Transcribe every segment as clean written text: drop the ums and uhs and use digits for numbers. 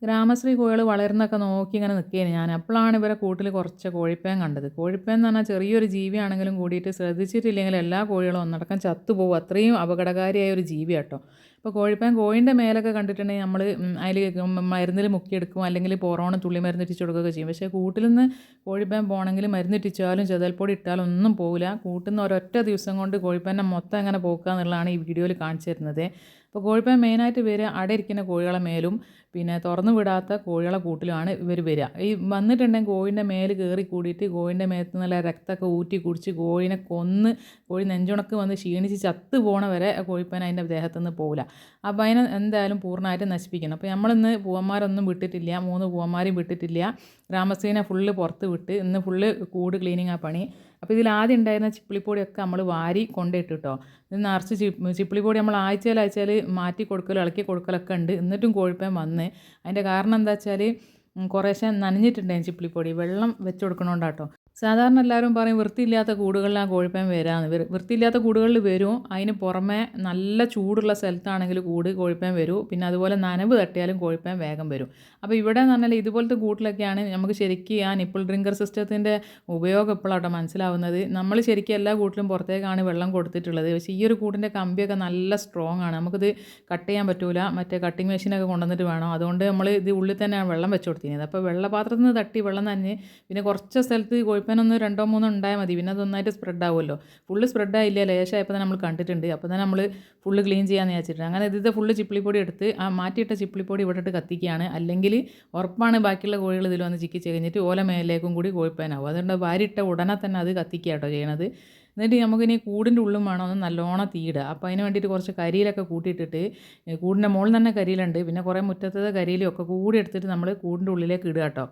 ഗ്രാമശ്രീ കോഴികൾ വളരുന്നൊക്കെ നോക്കി ഇങ്ങനെ നിൽക്കുകയാണ് ഞാൻ. അപ്പോഴാണ് ഇവരെ കൂട്ടിൽ കുറച്ച് കോഴിപ്പേൻ കണ്ടത്. കോഴിപ്പേൻ എന്ന് പറഞ്ഞാൽ ചെറിയൊരു ജീവിയാണെങ്കിലും കൂടിയിട്ട് ശ്രദ്ധിച്ചിട്ടില്ലെങ്കിൽ എല്ലാ കോഴികളും ഒന്നടക്കം ചത്തുപോകും. അത്രയും അപകടകാരിയായ ഒരു ജീവിയാട്ടോ. അപ്പോൾ കോഴിപ്പേൻ കോഴിൻ്റെ മേലൊക്കെ കണ്ടിട്ടുണ്ടെങ്കിൽ നമ്മൾ അതിൽ മരുന്നിൽ മുക്കിയെടുക്കും, അല്ലെങ്കിൽ പൊറോണ തുള്ളി മരുന്ന് ഇട്ടിച്ച് കൊടുക്കുകയൊക്കെ ചെയ്യും. പക്ഷേ കൂട്ടിൽ നിന്ന് കോഴിപ്പേൻ പോകണമെങ്കിൽ മരുന്നിട്ടിച്ചാലും ചെതൽപ്പൊടി ഇട്ടാലും ഒന്നും പോകില്ല. കൂട്ടിൽ നിന്ന് ഒരൊറ്റ ദിവസം കൊണ്ട് കോഴിപ്പേനെ മൊത്തം എങ്ങനെ പോക്കുക എന്നുള്ളതാണ് ഈ വീഡിയോയിൽ കാണിച്ചു തരുന്നത്. അപ്പോൾ കോഴിപ്പേൻ മെയിനായിട്ട് വരിക അടയിരിക്കുന്ന കോഴികളെ മേലും പിന്നെ തുറന്നു വിടാത്ത കോഴികളെ കൂട്ടിലുമാണ് ഇവർ വരിക. ഈ വന്നിട്ടുണ്ടെങ്കിൽ കോഴിൻ്റെ മേൽ കയറി കൂടിയിട്ട് കോഴിൻ്റെ മേത്ത് നല്ല രക്തമൊക്കെ ഊറ്റി കുടിച്ച് കോഴിനെ കൊന്ന് കോഴി നെഞ്ചുണക്ക് വന്ന് ക്ഷീണിച്ച് ചത്ത് പോണ വരെ കോഴിപ്പേൻ അതിൻ്റെ ദേഹത്തു നിന്ന് പോകില്ല. അപ്പോൾ അതിനെ എന്തായാലും പൂർണ്ണമായിട്ട് നശിപ്പിക്കണം. അപ്പോൾ നമ്മളിന്ന് പൂവന്മാരൊന്നും വിട്ടിട്ടില്ല, 3 പൂവന്മാരെയും വിട്ടിട്ടില്ല. ഗ്രാമശ്രീനെ ഫുള്ള് പുറത്ത് വിട്ട് ഇന്ന് ഫുള്ള് കൂട് ക്ലീനിങ് ആ പണി. അപ്പോൾ ഇതിൽ ആദ്യം ഉണ്ടായിരുന്ന ചിപ്പിളിപ്പൊടിയൊക്കെ നമ്മൾ വാരി കൊണ്ടിട്ട് കേട്ടോ. ഇത് നിറച്ച് ചിപ്പിളിപ്പൊടി നമ്മൾ ആഴ്ചയിൽ മാറ്റി കൊടുക്കലും ഇളക്കി കൊടുക്കലൊക്കെ ഉണ്ട്. എന്നിട്ടും കോഴിപ്പേൻ വന്ന് അതിൻ്റെ കാരണം എന്താ വെച്ചാൽ കുറേശ്ശെ നനഞ്ഞിട്ടുണ്ടായിരുന്നു ചിപ്പിളിപ്പൊടി. വെള്ളം വെച്ച് കൊടുക്കണോണ്ടാട്ടോ. സാധാരണ എല്ലാവരും പറയും വൃത്തിയില്ലാത്ത കൂടുകളിലാണ് കോഴിപ്പേൻ വരാമെന്ന്. വൃത്തിയില്ലാത്ത കൂടുകളിൽ വരും. അതിന് പുറമെ നല്ല ചൂടുള്ള സ്ഥലത്താണെങ്കിൽ കോഴിപ്പേൻ വരും. പിന്നെ അതുപോലെ നനവ് തട്ടിയാലും കോഴിപ്പേൻ വേഗം വരും. അപ്പോൾ ഇവിടെ എന്ന് പറഞ്ഞാൽ ഇതുപോലത്തെ കൂട്ടിലൊക്കെയാണ് നമുക്ക് ശരിക്കും ആ നിപ്പിൾ ഡ്രിങ്കർ സിസ്റ്റത്തിൻ്റെ ഉപയോഗം ഇപ്പോഴാട്ടോ മനസ്സിലാവുന്നത്. നമ്മൾ ശരിക്കും എല്ലാ കൂട്ടിലും പുറത്തേക്കാണ് വെള്ളം കൊടുത്തിട്ടുള്ളത്. പക്ഷേ ഈ ഒരു കൂട്ടിൻ്റെ കമ്പിയൊക്കെ നല്ല സ്ട്രോങ് ആണ്. നമുക്കിത് കട്ട് ചെയ്യാൻ പറ്റൂല. മറ്റേ കട്ടിങ് മെഷീനൊക്കെ കൊണ്ടുവന്നിട്ട് വേണം. അതുകൊണ്ട് നമ്മൾ ഇത് ഉള്ളിൽ തന്നെയാണ് വെള്ളം വെച്ച് കൊടുത്തിരുന്നത്. അപ്പോൾ വെള്ളപാത്രത്തിൽ നിന്ന് തട്ടി വെള്ളം നനഞ്ഞ് പിന്നെ കുറച്ച് സ്ഥലത്ത് കോഴിപ്പേനൊന്ന് 2-3 ഉണ്ടായാൽ മതി. പിന്നെ അതൊന്നായിട്ട് സ്പ്രെഡ് ആവുമല്ലോ. ഫുള്ള് സ്പ്രെഡായില്ല, ലേശമായപ്പോൾ തന്നെ നമ്മൾ കണ്ടിട്ടുണ്ട്. അപ്പോൾ തന്നെ നമ്മൾ ഫുള്ള് ക്ലീൻ ചെയ്യാമെന്ന് വിചാരിച്ചിട്ടുണ്ട്. അങ്ങനെ ഇതിൻ്റെ ഫുള്ള് ചിപ്പിളിപ്പൊടി എടുത്ത് ആ മാറ്റിയിട്ട ചിപ്പിളിപ്പൊടി ഇവിടെ ഇട്ട് കത്തിക്കുകയാണ്. അല്ലെങ്കിൽ ഉറപ്പാണ് ബാക്കിയുള്ള കോഴികൾ ഇതിൽ വന്ന് ചിക്കി കഴിഞ്ഞിട്ട് ഓല മേലേക്കും കൂടി കോഴിപ്പേനാവും. അതുകൊണ്ട് വാരിയിട്ട ഉടനെ തന്നെ അത് കത്തിക്കുക കേട്ടോ ചെയ്യണത്. എന്നിട്ട് നമുക്കിനി കൂടിൻ്റെ ഉള്ളും വേണം ഒന്ന് നല്ലോണം തീയിടുക. അപ്പോൾ അതിന് വേണ്ടിയിട്ട് കുറച്ച് കരിയിലൊക്കെ കൂട്ടിയിട്ടിട്ട് കൂടിൻ്റെ മുകളിൽ തന്നെ കരിയിലുണ്ട്, പിന്നെ കുറേ മുറ്റത്തത്തെ കരിയിലും ഒക്കെ കൂടി എടുത്തിട്ട് നമ്മൾ കൂടിൻ്റെ ഉള്ളിലേക്ക് ഇടുക കേട്ടോ.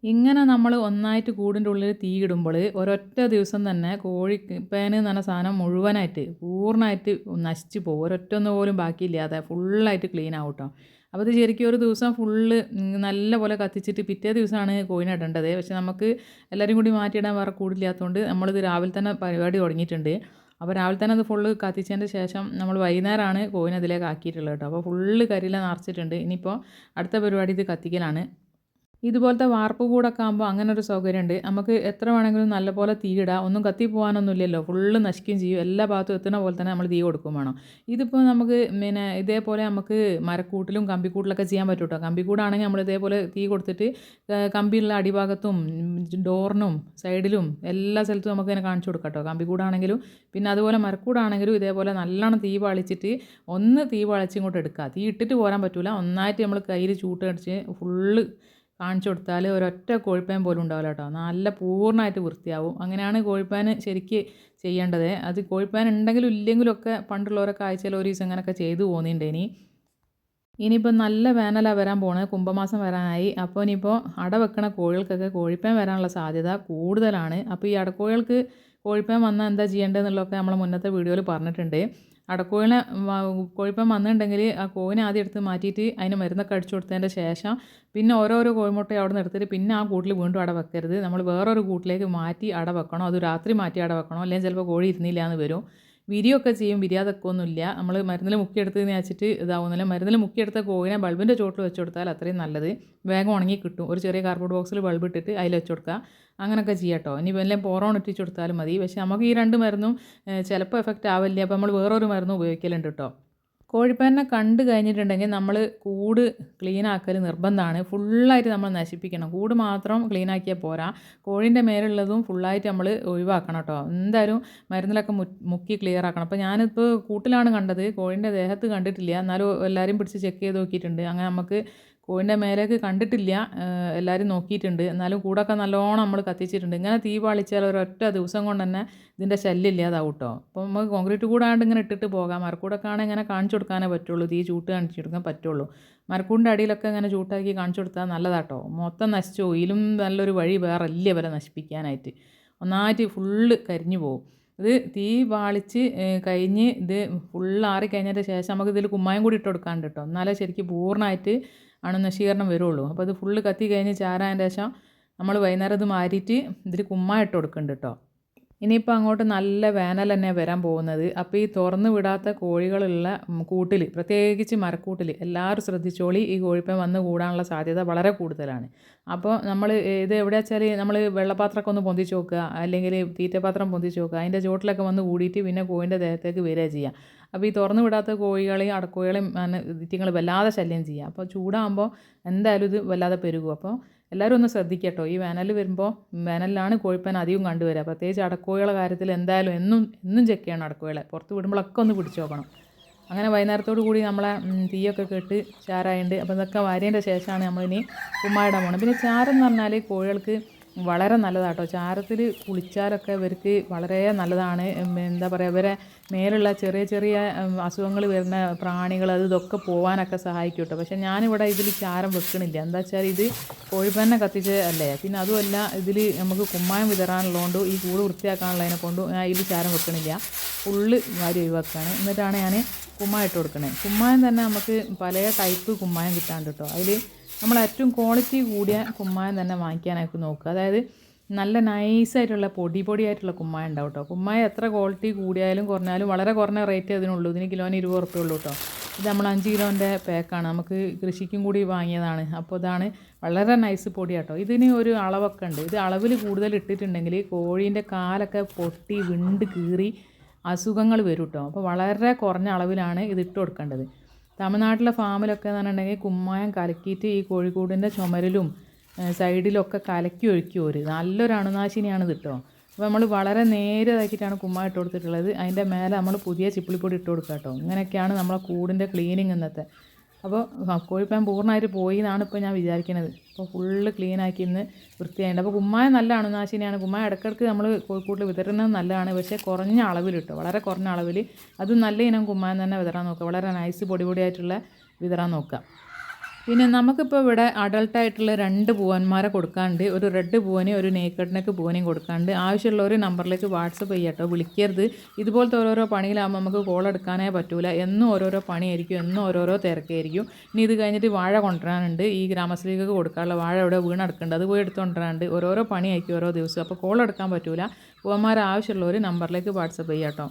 ഇങ്ങനെ നമ്മൾ ഒന്നായിട്ട് കൂടിൻ്റെ ഉള്ളിൽ തീയിടുമ്പോൾ ഒരൊറ്റ ദിവസം തന്നെ കോഴിപ്പേൻ എന്ന് പറഞ്ഞ സാധനം മുഴുവനായിട്ട് പൂർണ്ണമായിട്ട് നശിച്ച് പോകും. ഒരൊറ്റൊന്നു പോലും ബാക്കിയില്ലാതെ ഫുള്ളായിട്ട് ക്ലീൻ ആവും കേട്ടോ. അപ്പോൾ ഇത് ശരിക്കും ഒരു ദിവസം ഫുള്ള് നല്ല പോലെ കത്തിച്ചിട്ട് പിറ്റേ ദിവസമാണ് കോഴിനെ ഇടേണ്ടത്. പക്ഷെ നമുക്ക് എല്ലാവരും കൂടി മാറ്റിയിടാൻ വേറെ കൂടില്ലാത്തതുകൊണ്ട് നമ്മളിത് രാവിലെ തന്നെ പരിപാടി തുടങ്ങിയിട്ടുണ്ട്. അപ്പോൾ രാവിലെ തന്നെ അത് ഫുള്ള് കത്തിച്ചതിൻ്റെ ശേഷം നമ്മൾ വൈകുന്നേരമാണ് കോഴിനെ അതിലേക്ക് ആക്കിയിട്ടുള്ളത് കേട്ടോ. അപ്പോൾ ഫുള്ള് കരിയില നിറച്ചിട്ടുണ്ട്. ഇനിയിപ്പോൾ അടുത്ത പരിപാടി ഇത് കത്തിക്കലാണ്. ഇതുപോലത്തെ വാർപ്പ് കൂടൊക്കെ ആകുമ്പോൾ അങ്ങനെ ഒരു സൗകര്യമുണ്ട്. നമുക്ക് എത്ര വേണമെങ്കിലും നല്ലപോലെ തീയിടാം. ഒന്നും കത്തി പോകാനൊന്നുമില്ലല്ലോ. ഫുള്ള് നശിക്കുകയും ചെയ്യും. എല്ലാ ഭാഗത്തും എത്തുന്ന പോലെ തന്നെ നമ്മൾ തീ കൊടുക്കും വേണം. ഇതിപ്പോൾ നമുക്ക് പിന്നെ ഇതേപോലെ നമുക്ക് മരക്കൂട്ടിലും കമ്പിക്കൂട്ടിലൊക്കെ ചെയ്യാൻ പറ്റും കേട്ടോ. കമ്പിക്കൂടാണെങ്കിൽ നമ്മൾ ഇതേപോലെ തീ കൊടുത്തിട്ട് കമ്പിയുള്ള അടിഭാഗത്തും ഡോറിനും സൈഡിലും എല്ലാ സ്ഥലത്തും നമുക്ക് ഇങ്ങനെ കാണിച്ചു കൊടുക്കാം കേട്ടോ, കമ്പിക്കൂടാണെങ്കിലും. പിന്നെ അതുപോലെ മരക്കൂടാണെങ്കിലും ഇതേപോലെ നല്ലോണം തീ പാളിച്ചിട്ട് ഒന്ന് തീ പാളിച്ച് ഇങ്ങോട്ട് എടുക്കുക. തീ ഇട്ടിട്ട് പോരാൻ പറ്റില്ല. ഒന്നായിട്ട് നമ്മൾ കയ്യിൽ ചൂട്ടടിച്ച് ഫുള്ള് കാണിച്ചു കൊടുത്താൽ ഒരൊറ്റ കോഴിപ്പേൻ പോലും ഉണ്ടാവില്ല കേട്ടോ. നല്ല പൂർണ്ണമായിട്ട് വൃത്തിയാവും. അങ്ങനെയാണ് കോഴിപ്പേൻ ശരിക്ക് ചെയ്യേണ്ടത്. അത് കോഴിപ്പേൻ ഉണ്ടെങ്കിലും ഇല്ലെങ്കിലും ഒക്കെ പണ്ടുള്ളവരൊക്കെ ആഴ്ചയിൽ ഒരു ദിവസം അങ്ങനെയൊക്കെ ചെയ്തു പോകുന്നുണ്ട്. ഇനിയിപ്പോൾ നല്ല വേനലാണ് വരാൻ പോകുന്നത്. കുംഭമാസം വരാനായി. അപ്പോൾ ഇനിയിപ്പോൾ അട വെക്കണ കോഴികൾക്കൊക്കെ കോഴിപ്പേൻ വരാനുള്ള സാധ്യത കൂടുതലാണ്. അപ്പോൾ ഈ അടക്കോഴികൾക്ക് കോഴിപ്പേൻ വന്നാൽ എന്താ ചെയ്യേണ്ടതെന്നുള്ളതൊക്കെ നമ്മൾ മുന്നത്തെ വീഡിയോയിൽ പറഞ്ഞിട്ടുണ്ട്. അടക്കോഴിനെ കോഴിപ്പേൻ വന്നിട്ടുണ്ടെങ്കിൽ ആ കോഴിനെ ആദ്യം എടുത്ത് മാറ്റിയിട്ട് അതിന് മരുന്നൊക്കെ അടിച്ചു കൊടുത്തതിൻ്റെ ശേഷം പിന്നെ ഓരോരോ കോഴിമുട്ടയും അവിടെ നിന്ന് എടുത്തിട്ട് പിന്നെ ആ കൂട്ടിൽ വീണ്ടും അട വെക്കരുത്. നമ്മൾ വേറൊരു കൂട്ടിലേക്ക് മാറ്റി അട വെക്കണം. അത് രാത്രി മാറ്റി അട വെക്കണം. അല്ലെങ്കിൽ ചിലപ്പോൾ കോഴി ഇരുന്നില്ല എന്ന് വരും. വിരിയൊക്കെ ചെയ്യും, വിരിയാതൊക്കൊന്നുമില്ല. നമ്മൾ മരുന്നിൽ മുക്കിയെടുത്തതെന്ന് വെച്ചിട്ട് ഇതാവുന്നില്ല. മരുന്നിൽ മുക്കിയെടുത്ത കോഴിനെ ബൾബിൻ്റെ ചോട്ടിൽ വെച്ച് കൊടുത്താൽ അത്രയും നല്ലത്. വേഗം ഉണങ്ങി കിട്ടും. ഒരു ചെറിയ കാർഡ്ബോർഡ് ബോക്സിൽ ബൾബ് ഇട്ടിട്ട് അതിൽ വെച്ച് കൊടുക്കുക. അങ്ങനെയൊക്കെ ചെയ്യാം കേട്ടോ. ഇനി വല്ല പോറോൺ ഇട്ടിച്ച് കൊടുത്താലും മതി. പക്ഷേ നമുക്ക് ഈ 2 മരുന്നും ചിലപ്പോൾ എഫക്റ്റ് ആവില്ല. അപ്പോൾ നമ്മൾ വേറൊരു മരുന്ന് ഉപയോഗിക്കലുണ്ട് കേട്ടോ. കോഴിപ്പേനെ കണ്ട് കഴിഞ്ഞിട്ടുണ്ടെങ്കിൽ നമ്മൾ കൂട് ക്ലീൻ ആക്കൽ നിർബന്ധമാണ്. ഫുള്ളായിട്ട് നമ്മൾ നശിപ്പിക്കണം. കൂട് മാത്രം ക്ലീൻ ആക്കിയാൽ പോരാ, കോഴീൻ്റെ മേലുള്ളതും ഫുള്ളായിട്ട് നമ്മൾ ഒഴിവാക്കണം കേട്ടോ. എന്തായാലും മരുന്നിലൊക്കെ മുക്കി ക്ലിയർ ആക്കണം. അപ്പോൾ ഞാനിപ്പോൾ കൂട്ടിലാണ് കണ്ടത്, കോഴീൻ്റെ ദേഹത്ത് കണ്ടിട്ടില്ല. എന്നാലും എല്ലാവരും പിടിച്ച് ചെക്ക് ചെയ്ത് നോക്കിയിട്ടുണ്ട്. അങ്ങനെ നമുക്ക് കോഴിൻ്റെ മേലേക്ക് കണ്ടിട്ടില്ല, എല്ലാവരും നോക്കിയിട്ടുണ്ട്. എന്നാലും കൂടൊക്കെ നല്ലോണം നമ്മൾ കത്തിച്ചിട്ടുണ്ട്. ഇങ്ങനെ തീ പാളിച്ചാൽ ഒരൊറ്റ ദിവസം കൊണ്ട് തന്നെ ഇതിൻ്റെ ശല്യം ഇല്ലാതാവും കേട്ടോ. അപ്പോൾ നമുക്ക് കോൺക്രീറ്റ് കൂടാണ്ട് ഇങ്ങനെ ഇട്ടിട്ട് പോകാം. മരക്കൂടൊക്കെ ആണെങ്കിൽ ഇങ്ങനെ കാണിച്ചു കൊടുക്കാനേ പറ്റുള്ളൂ. തീ ചൂട്ട് കാണിച്ചു കൊടുക്കാൻ പറ്റുള്ളൂ. മരക്കൂടിൻ്റെ അടിയിലൊക്കെ ഇങ്ങനെ ചൂട്ടാക്കി കാണിച്ചു കൊടുത്താൽ നല്ലതാട്ടോ. മൊത്തം നശിച്ചു പോകും. ഇതിലും നല്ലൊരു വഴി വേറെ ഇല്ല വരെ നശിപ്പിക്കാനായിട്ട്. ഒന്നായിട്ട് ഫുള്ള് കരിഞ്ഞു പോകും. ഇത് തീ പാളിച്ച് കഴിഞ്ഞ് ഇത് ഫുള്ള് ആറിക്കഴിഞ്ഞതിൻ്റെ ശേഷം നമുക്ക് ഇതിൽ കുമ്മായം കൂടി ഇട്ട് കൊടുക്കാണ്ട് കേട്ടോ. എന്നാലേ ശരിക്കും പൂർണ്ണമായിട്ട് അണുനശീകരണം വരുള്ളൂ. അപ്പോൾ ഇത് ഫുള്ള് കത്തി കഴിഞ്ഞ് ചാരായതിൻ്റെ ശേഷം നമ്മൾ വൈകുന്നേരം ഇത് മാറ്റിയിട്ട് ഇതിൽ കുമ്മായം ഇട്ട് കൊടുക്കുന്നുണ്ട് കേട്ടോ. ഇനിയിപ്പോൾ അങ്ങോട്ട് നല്ല വേനൽ തന്നെ വരാൻ പോകുന്നത്. അപ്പോൾ ഈ തുറന്ന് വിടാത്ത കോഴികളുള്ള കൂട്ടിൽ, പ്രത്യേകിച്ച് മരക്കൂട്ടിൽ എല്ലാവരും ശ്രദ്ധിച്ചോളി. ഈ കോഴിപ്പൻ വന്ന് കൂടാനുള്ള സാധ്യത വളരെ കൂടുതലാണ്. അപ്പോൾ നമ്മൾ ഇത് എവിടെ വെച്ചാൽ നമ്മൾ വെള്ളപ്പാത്രമൊക്കെ ഒന്ന് പൊന്തിച്ച് നോക്കുക, അല്ലെങ്കിൽ തീറ്റപാത്രം പൊന്തിച്ച് നോക്കുക. അതിൻ്റെ ചോട്ടിലൊക്കെ വന്ന് കൂടിയിട്ട് പിന്നെ കോഴിൻ്റെ ദേഹത്തേക്ക് വരിക ചെയ്യുക. അപ്പോൾ ഈ തുറന്ന് വിടാത്ത കോഴികളെയും അടക്കോഴികളെയും ഇതിങ്ങൾ വല്ലാതെ ശല്യം ചെയ്യുക. അപ്പോൾ ചൂടാകുമ്പോൾ എന്തായാലും ഇത് വല്ലാതെ പെരുകും. അപ്പോൾ എല്ലാവരും ഒന്ന് ശ്രദ്ധിക്കുക കേട്ടോ. ഈ വേനൽ വരുമ്പോൾ, വേനലിലാണ് കോഴിപ്പൻ അധികം കണ്ടുവരിക. പ്രത്യേകിച്ച് അടക്കോഴികളുടെ കാര്യത്തിൽ എന്തായാലും എന്നും ചെക്ക് ചെയ്യണം. അടക്കോഴികളെ പുറത്ത് വിടുമ്പോഴൊക്കെ ഒന്ന് പിടിച്ച് നോക്കണം. അങ്ങനെ വൈകുന്നേരത്തോടു കൂടി നമ്മളെ തീയൊക്കെ കെട്ട് ചാറായുണ്ട്. അപ്പോൾ ഇതൊക്കെ വാരിയതിൻ്റെ ശേഷമാണ് നമ്മളിനി കുമ്മായിടാൻ പോകണം. പിന്നെ ചാരം എന്ന് പറഞ്ഞാൽ കോഴികൾക്ക് വളരെ നല്ലതാണ് കേട്ടോ. ചാരത്തിൽ കുളിച്ചാലൊക്കെ ഇവർക്ക് വളരെ നല്ലതാണ്. എന്താ പറയുക, ഇവരെ മേലുള്ള ചെറിയ ചെറിയ അസുഖങ്ങൾ വരുന്ന പ്രാണികൾ ഇതൊക്കെ പോകാനൊക്കെ സഹായിക്കും കേട്ടോ. പക്ഷേ ഞാനിവിടെ ഇതിൽ ചാരം വെക്കണില്ല. എന്താ വെച്ചാൽ ഇത് കോഴിപ്പന്നെ കത്തിച്ച് അല്ലേ. പിന്നെ അതുമല്ല, ഇതിൽ നമുക്ക് കുമ്മായം വിതറാനുള്ളതുകൊണ്ട് ഈ കൂട് വൃത്തിയാക്കാനുള്ളതിനെ കൊണ്ട് ഞാൻ ഇതിൽ ചാരം വെക്കണില്ല. ഫുള്ള് വാരി ഒഴിവാക്കുകയാണ്. എന്നിട്ടാണ് ഞാൻ കുമ്മായം ഇട്ട് കൊടുക്കണത്. കുമ്മായം തന്നെ നമുക്ക് പല ടൈപ്പ് കുമ്മായം കിട്ടാണ്ട് കേട്ടോ. അതിൽ നമ്മൾ ഏറ്റവും ക്വാളിറ്റി കൂടിയ കുമ്മായം തന്നെ വാങ്ങിക്കാനായിട്ട് നോക്കുക. അതായത് നല്ല നൈസായിട്ടുള്ള പൊടിയായിട്ടുള്ള കുമ്മായം ഉണ്ടാവും കേട്ടോ. കുമ്മായം എത്ര ക്വാളിറ്റി കൂടിയാലും കുറഞ്ഞാലും വളരെ കുറഞ്ഞ റേറ്റ് അതിനുള്ളൂ. ഇതിന് കിലോന് 20 ഉറുപ്പ്യ ഉള്ളൂ കേട്ടോ. ഇത് നമ്മൾ 5 കിലോൻ്റെ പാക്കാണ്, നമുക്ക് കൃഷിക്കും കൂടി വാങ്ങിയതാണ്. അപ്പോൾ ഇതാണ് വളരെ നൈസ് പൊടിയാട്ടോ. ഇതിന് ഒരു അളവൊക്കെ ഉണ്ട്. ഇത് അളവിൽ കൂടുതൽ ഇട്ടിട്ടുണ്ടെങ്കിൽ കോഴീൻ്റെ കാലൊക്കെ പൊട്ടി വിണ്ട് കീറി അസുഖങ്ങൾ വരും കേട്ടോ. അപ്പോൾ വളരെ കുറഞ്ഞ അളവിലാണ് ഇത് ഇട്ട് കൊടുക്കേണ്ടത്. തമിഴ്നാട്ടിലെ ഫാമിലൊക്കെ എന്ന് പറഞ്ഞിട്ടുണ്ടെങ്കിൽ കുമ്മായം കലക്കിയിട്ട് ഈ കോഴിക്കൂടിൻ്റെ ചുമരിലും സൈഡിലൊക്കെ കലക്കി ഒഴിക്കും. നല്ലൊരു അണുനാശിനിയാണ് ഇത് കേട്ടോ. അപ്പോൾ നമ്മൾ വളരെ നേരതാക്കിയിട്ടാണ് കുമ്മായം ഇട്ട് കൊടുത്തിട്ടുള്ളത്. അതിൻ്റെ മേലെ നമ്മൾ പുതിയ ചിപ്പിളിപ്പൊടി ഇട്ട് കൊടുക്കുക കേട്ടോ. ഇങ്ങനെയൊക്കെയാണ് നമ്മളെ കൂടിൻ്റെ ക്ലീനിങ് ഇന്നത്തെ. അപ്പോൾ കോഴിപ്പൻ പൂർണ്ണമായിട്ട് പോയി എന്നാണ് ഇപ്പോൾ ഞാൻ വിചാരിക്കുന്നത്. അപ്പോൾ ഫുള്ള് ക്ലീനാക്കി ഇന്ന് വൃത്തിയായിട്ടുണ്ട്. അപ്പോൾ കുമ്മായം നല്ല അണുനാശിനിയാണ്. കുമ്മായം ഇടയ്ക്കിടയ്ക്ക് നമ്മൾ കോഴിക്കൂട്ടിൽ വിതരുന്നത് നല്ലതാണ്. പക്ഷേ കുറഞ്ഞ അളവിൽ കിട്ടും, വളരെ കുറഞ്ഞ അളവിൽ. അത് നല്ല ഇനം കുമ്മായം തന്നെ വിതറാൻ നോക്കുക. വളരെ നൈസ് പൊടിയായിട്ടുള്ള വിതറാൻ നോക്കുക. പിന്നെ നമുക്കിപ്പോൾ ഇവിടെ അഡൾട്ടായിട്ടുള്ള 2 പൂവന്മാരെ കൊടുക്കാണ്ട്, ഒരു റെഡ് പൂവനെ ഒരു നേക്കഡ് നെക്ക് പൂവനെയും കൊടുക്കാണ്ട്. ആവശ്യമുള്ള ഒരു നമ്പറിലേക്ക് വാട്സപ്പ് ചെയ്യാട്ടോ, വിളിക്കരുത്. ഇതുപോലത്തെ ഓരോരോ പണിയിലാകുമ്പോൾ നമുക്ക് കോൾ എടുക്കാനേ പറ്റൂല. എന്നും ഓരോരോ പണിയായിരിക്കും, എന്നും ഓരോരോ തിരക്കായിരിക്കും. ഇനി ഇത് കഴിഞ്ഞിട്ട് വാഴ കൊണ്ടുവരാനുണ്ട്. ഈ ഗ്രാമശ്രീക്ക് കൊടുക്കാനുള്ള വാഴ ഇവിടെ വീണെടുക്കുന്നുണ്ട്, അത് പോയി എടുത്തുകൊണ്ടുവരാനുണ്ട്. ഓരോരോ പണിയായിരിക്കും ഓരോ ദിവസം. അപ്പോൾ കോൾ എടുക്കാൻ പറ്റൂല. പൂവന്മാരെ ആവശ്യമുള്ള ഒരു നമ്പറിലേക്ക് വാട്സപ്പ് ചെയ്യാട്ടോ.